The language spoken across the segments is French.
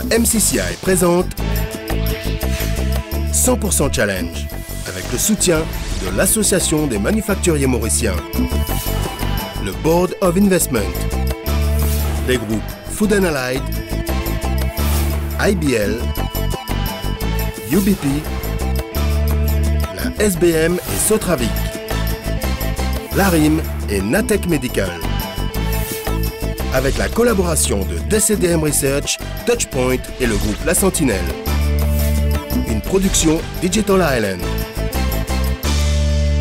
La MCCI présente 100% Challenge avec le soutien de l'Association des manufacturiers mauriciens, le Board of Investment, les groupes Food and Allied, IBL, UBP, la SBM et Sotravic, l'ARIM et Natech Medical, avec la collaboration de DCDM Research, Touchpoint et le groupe La Sentinelle. Une production Digital Island.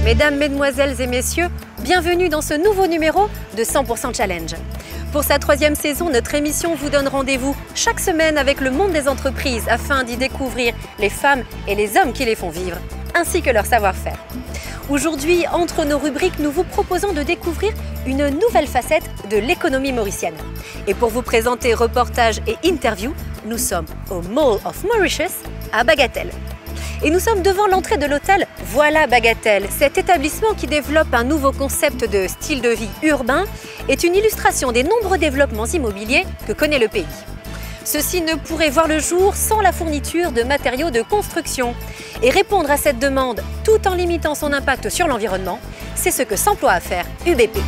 Mesdames, Mesdemoiselles et Messieurs, bienvenue dans ce nouveau numéro de 100% Challenge. Pour sa 3e saison, notre émission vous donne rendez-vous chaque semaine avec le monde des entreprises afin d'y découvrir les femmes et les hommes qui les font vivre, ainsi que leur savoir-faire. Aujourd'hui, entre nos rubriques, nous vous proposons de découvrir une nouvelle facette de l'économie mauricienne. Et pour vous présenter reportages et interviews, nous sommes au Mall of Mauritius à Bagatelle. Et nous sommes devant l'entrée de l'hôtel Voilà Bagatelle. Cet établissement qui développe un nouveau concept de style de vie urbain est une illustration des nombreux développements immobiliers que connaît le pays. Ceci ne pourrait voir le jour sans la fourniture de matériaux de construction. Et répondre à cette demande tout en limitant son impact sur l'environnement, c'est ce que s'emploie à faire UBP.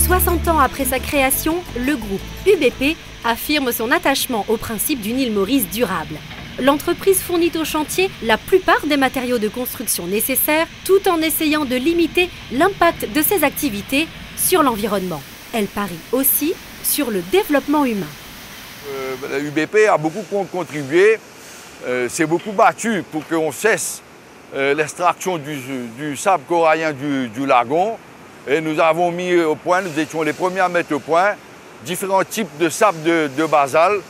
60 ans après sa création, le groupe UBP affirme son attachement au principe d'une île Maurice durable. L'entreprise fournit au chantier la plupart des matériaux de construction nécessaires, tout en essayant de limiter l'impact de ses activités sur l'environnement. Elle parie aussi sur le développement humain. La UBP a beaucoup contribué, s'est beaucoup battu pour qu'on cesse l'extraction du sable corallien du lagon. Et nous avons mis au point, nous étions les premiers à mettre au point, différents types de sable de basalte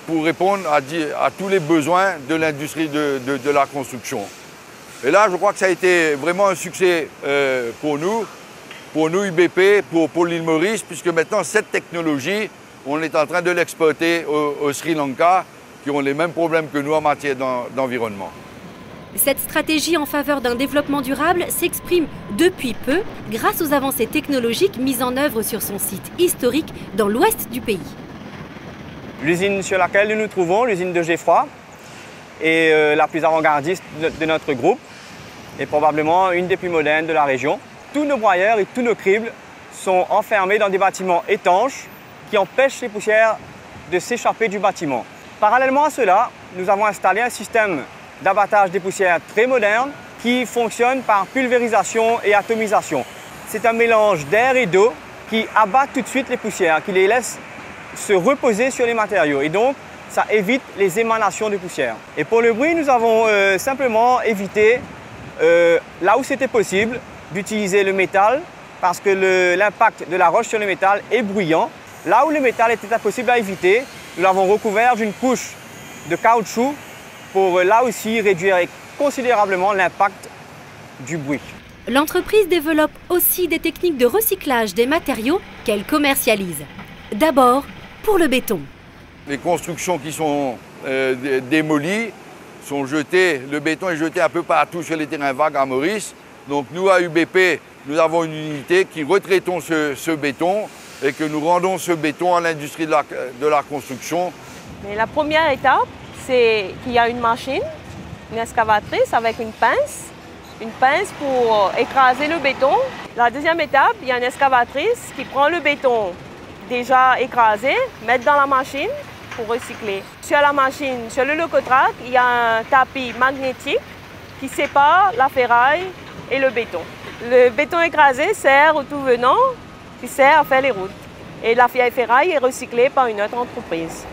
pour répondre à tous les besoins de l'industrie de la construction. Et là, je crois que ça a été vraiment un succès pour nous UBP, pour l'île Maurice, puisque maintenant cette technologie, on est en train de l'exploiter au Sri Lanka, qui ont les mêmes problèmes que nous en matière d'environnement. Cette stratégie en faveur d'un développement durable s'exprime depuis peu grâce aux avancées technologiques mises en œuvre sur son site historique dans l'ouest du pays. L'usine sur laquelle nous nous trouvons, l'usine de Geffroy, est la plus avant-gardiste de notre groupe et probablement une des plus modernes de la région. Tous nos broyeurs et tous nos cribles sont enfermés dans des bâtiments étanches qui empêchent les poussières de s'échapper du bâtiment. Parallèlement à cela, nous avons installé un système d'abattage des poussières très moderne qui fonctionne par pulvérisation et atomisation. C'est un mélange d'air et d'eau qui abat tout de suite les poussières, qui les laisse se reposer sur les matériaux et donc ça évite les émanations de poussière. Et pour le bruit, nous avons simplement évité, là où c'était possible, d'utiliser le métal parce que l'impact de la roche sur le métal est bruyant. Là où le métal était impossible à éviter, nous l'avons recouvert d'une couche de caoutchouc pour là aussi réduire considérablement l'impact du bruit. L'entreprise développe aussi des techniques de recyclage des matériaux qu'elle commercialise. D'abord, pour le béton. Les constructions qui sont démolies sont jetées, le béton est jeté un peu partout sur les terrains vagues à Maurice. Donc nous, à UBP, nous avons une unité qui retraitons ce béton et que nous rendons ce béton à l'industrie de la construction. Mais la première étape, c'est qu'il y a une machine, une excavatrice avec une pince pour écraser le béton. La deuxième étape, il y a une excavatrice qui prend le béton déjà écrasé, met dans la machine pour recycler. Sur la machine, sur le locotrack, il y a un tapis magnétique qui sépare la ferraille et le béton. Le béton écrasé sert au tout venant, qui sert à faire les routes. Et la ferraille est recyclée par une autre entreprise.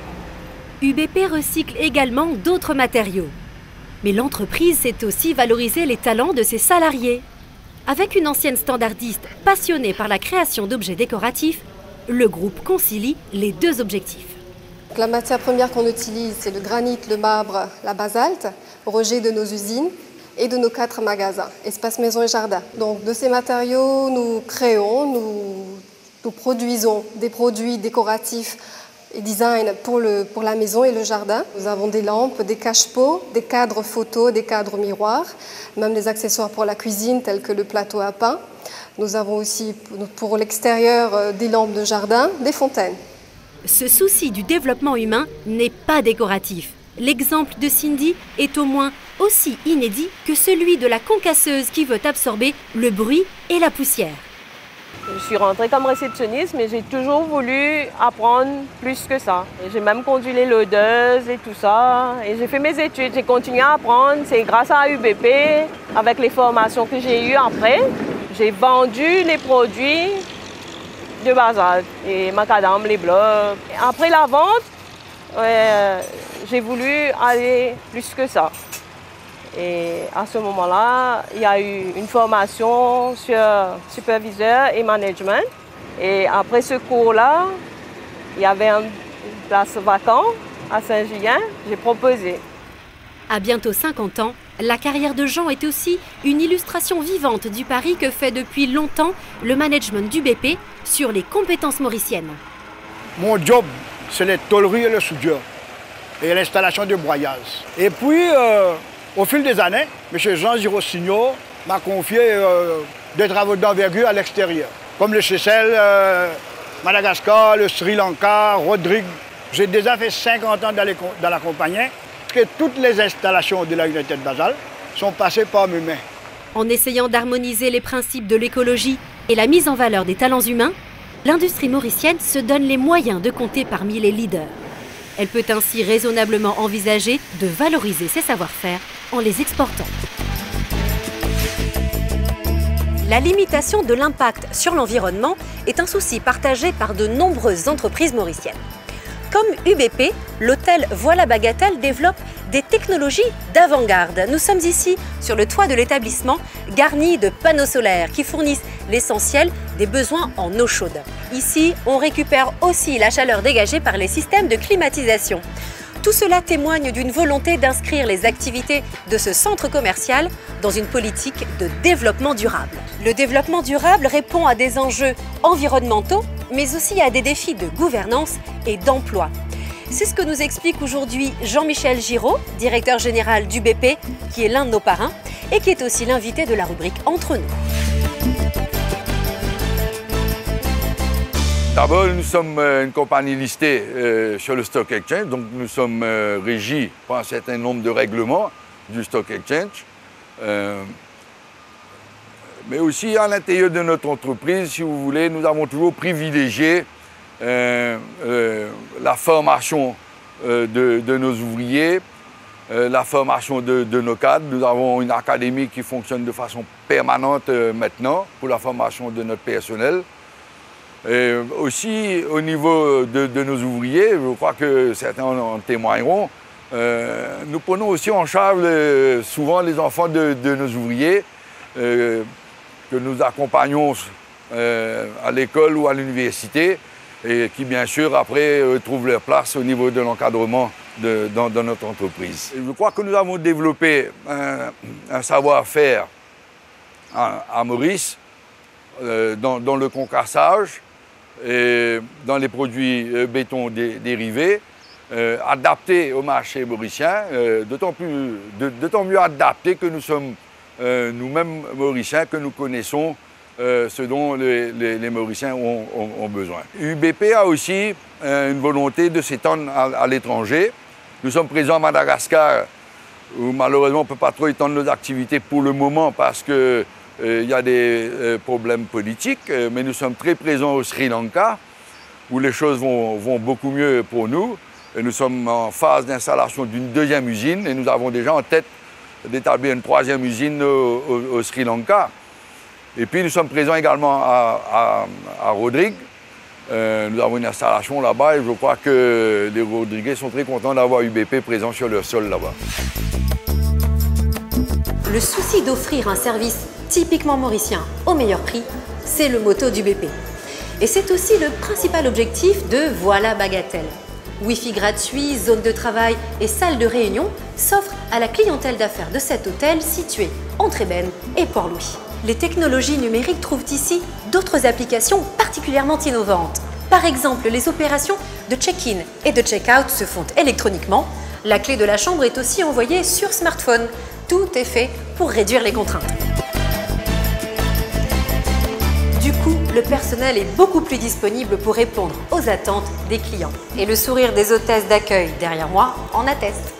UBP recycle également d'autres matériaux. Mais l'entreprise sait aussi valoriser les talents de ses salariés. Avec une ancienne standardiste passionnée par la création d'objets décoratifs, le groupe concilie les deux objectifs. La matière première qu'on utilise, c'est le granit, le marbre, la basalte, rejet de nos usines et de nos 4 magasins, espace maison et jardin. Donc de ces matériaux, nous créons, nous produisons des produits décoratifs et design pour la maison et le jardin. Nous avons des lampes, des cache-pots, des cadres photos, des cadres miroirs, même des accessoires pour la cuisine tels que le plateau à pain. Nous avons aussi pour l'extérieur des lampes de jardin, des fontaines. Ce souci du développement humain n'est pas décoratif. L'exemple de Cindy est au moins aussi inédit que celui de la concasseuse qui veut absorber le bruit et la poussière. Je suis rentrée comme réceptionniste, mais j'ai toujours voulu apprendre plus que ça. J'ai même conduit les loadeuses et tout ça. Et j'ai fait mes études, j'ai continué à apprendre. C'est grâce à UBP, avec les formations que j'ai eues après, j'ai vendu les produits de basalte, et macadam, les blocs. Après la vente, j'ai voulu aller plus que ça. Et à ce moment-là, il y a eu une formation sur superviseur et management. Et après ce cours-là, il y avait une place vacante à Saint-Julien. J'ai proposé. À bientôt 50 ans, la carrière de Jean est aussi une illustration vivante du pari que fait depuis longtemps le management du BP sur les compétences mauriciennes. Mon job, c'est les tôleries et le soudure et l'installation de broyage. Et puis, au fil des années, M. Jean Girossigno m'a confié des travaux d'envergure à l'extérieur, comme le Seychelles, Madagascar, le Sri Lanka, Rodrigue. J'ai déjà fait 50 ans dans la compagnie, que toutes les installations de la United Basalt sont passées par mes mains. En essayant d'harmoniser les principes de l'écologie et la mise en valeur des talents humains, l'industrie mauricienne se donne les moyens de compter parmi les leaders. Elle peut ainsi raisonnablement envisager de valoriser ses savoir-faire en les exportant. La limitation de l'impact sur l'environnement est un souci partagé par de nombreuses entreprises mauriciennes. Comme UBP, l'hôtel Voilà Bagatelle développe des technologies d'avant-garde. Nous sommes ici sur le toit de l'établissement, garni de panneaux solaires qui fournissent l'essentiel des besoins en eau chaude. Ici, on récupère aussi la chaleur dégagée par les systèmes de climatisation. Tout cela témoigne d'une volonté d'inscrire les activités de ce centre commercial dans une politique de développement durable. Le développement durable répond à des enjeux environnementaux, mais aussi à des défis de gouvernance et d'emploi. C'est ce que nous explique aujourd'hui Jean-Michel Giraud, directeur général du BP, qui est l'un de nos parrains et qui est aussi l'invité de la rubrique Entre nous. D'abord, nous sommes une compagnie listée sur le Stock Exchange, donc nous sommes régis par un certain nombre de règlements du Stock Exchange. Mais aussi à l'intérieur de notre entreprise, si vous voulez, nous avons toujours privilégié la formation de nos ouvriers, la formation de nos cadres. Nous avons une académie qui fonctionne de façon permanente maintenant pour la formation de notre personnel. Et aussi au niveau de nos ouvriers, je crois que certains en témoigneront, nous prenons aussi en charge souvent les enfants de nos ouvriers que nous accompagnons à l'école ou à l'université et qui bien sûr après trouvent leur place au niveau de l'encadrement dans notre entreprise. Je crois que nous avons développé un savoir-faire à Maurice dans le concassage et dans les produits béton dérivés, adaptés au marché mauricien, d'autant mieux adaptés que nous sommes nous-mêmes mauriciens, que nous connaissons ce dont les Mauriciens ont besoin. UBP a aussi une volonté de s'étendre à l'étranger. Nous sommes présents à Madagascar, où malheureusement on ne peut pas trop étendre nos activités pour le moment parce que il y a des problèmes politiques, mais nous sommes très présents au Sri Lanka, où les choses vont beaucoup mieux pour nous. Et nous sommes en phase d'installation d'une deuxième usine et nous avons déjà en tête d'établir une troisième usine au Sri Lanka. Et puis nous sommes présents également à Rodrigue. Nous avons une installation là-bas et je crois que les Rodriguais sont très contents d'avoir UBP présent sur leur sol là-bas. Le souci d'offrir un service typiquement mauricien au meilleur prix, c'est le motto du BP. Et c'est aussi le principal objectif de Voilà Bagatelle. Wi-Fi gratuit, zone de travail et salle de réunion s'offrent à la clientèle d'affaires de cet hôtel situé entre Ébène et Port-Louis. Les technologies numériques trouvent ici d'autres applications particulièrement innovantes. Par exemple, les opérations de check-in et de check-out se font électroniquement. La clé de la chambre est aussi envoyée sur smartphone. Tout est fait pour réduire les contraintes. Du coup, le personnel est beaucoup plus disponible pour répondre aux attentes des clients. Et le sourire des hôtesses d'accueil derrière moi en atteste.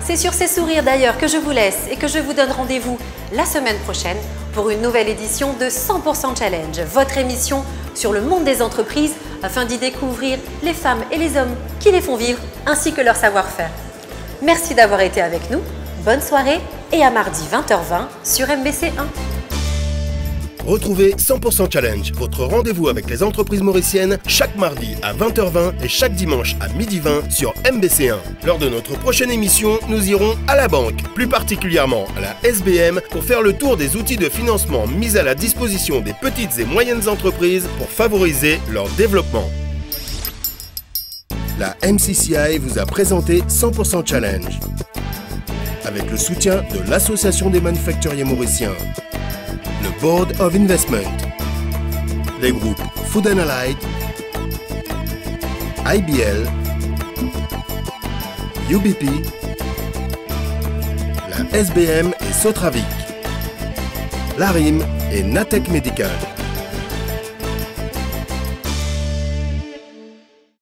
C'est sur ces sourires d'ailleurs que je vous laisse et que je vous donne rendez-vous la semaine prochaine pour une nouvelle édition de 100% Challenge, votre émission sur le monde des entreprises afin d'y découvrir les femmes et les hommes qui les font vivre ainsi que leur savoir-faire. Merci d'avoir été avec nous, bonne soirée et à mardi 20h20 sur MBC1. Retrouvez 100% Challenge, votre rendez-vous avec les entreprises mauriciennes, chaque mardi à 20h20 et chaque dimanche à 12h20 sur MBC1. Lors de notre prochaine émission, nous irons à la banque, plus particulièrement à la SBM, pour faire le tour des outils de financement mis à la disposition des petites et moyennes entreprises pour favoriser leur développement. La MCCI vous a présenté 100% Challenge, avec le soutien de l'Association des manufacturiers mauriciens, le Board of Investment, les groupes Food and Allied, IBL, UBP, la SBM et Sotravic, l'ARIM et Natech Medical.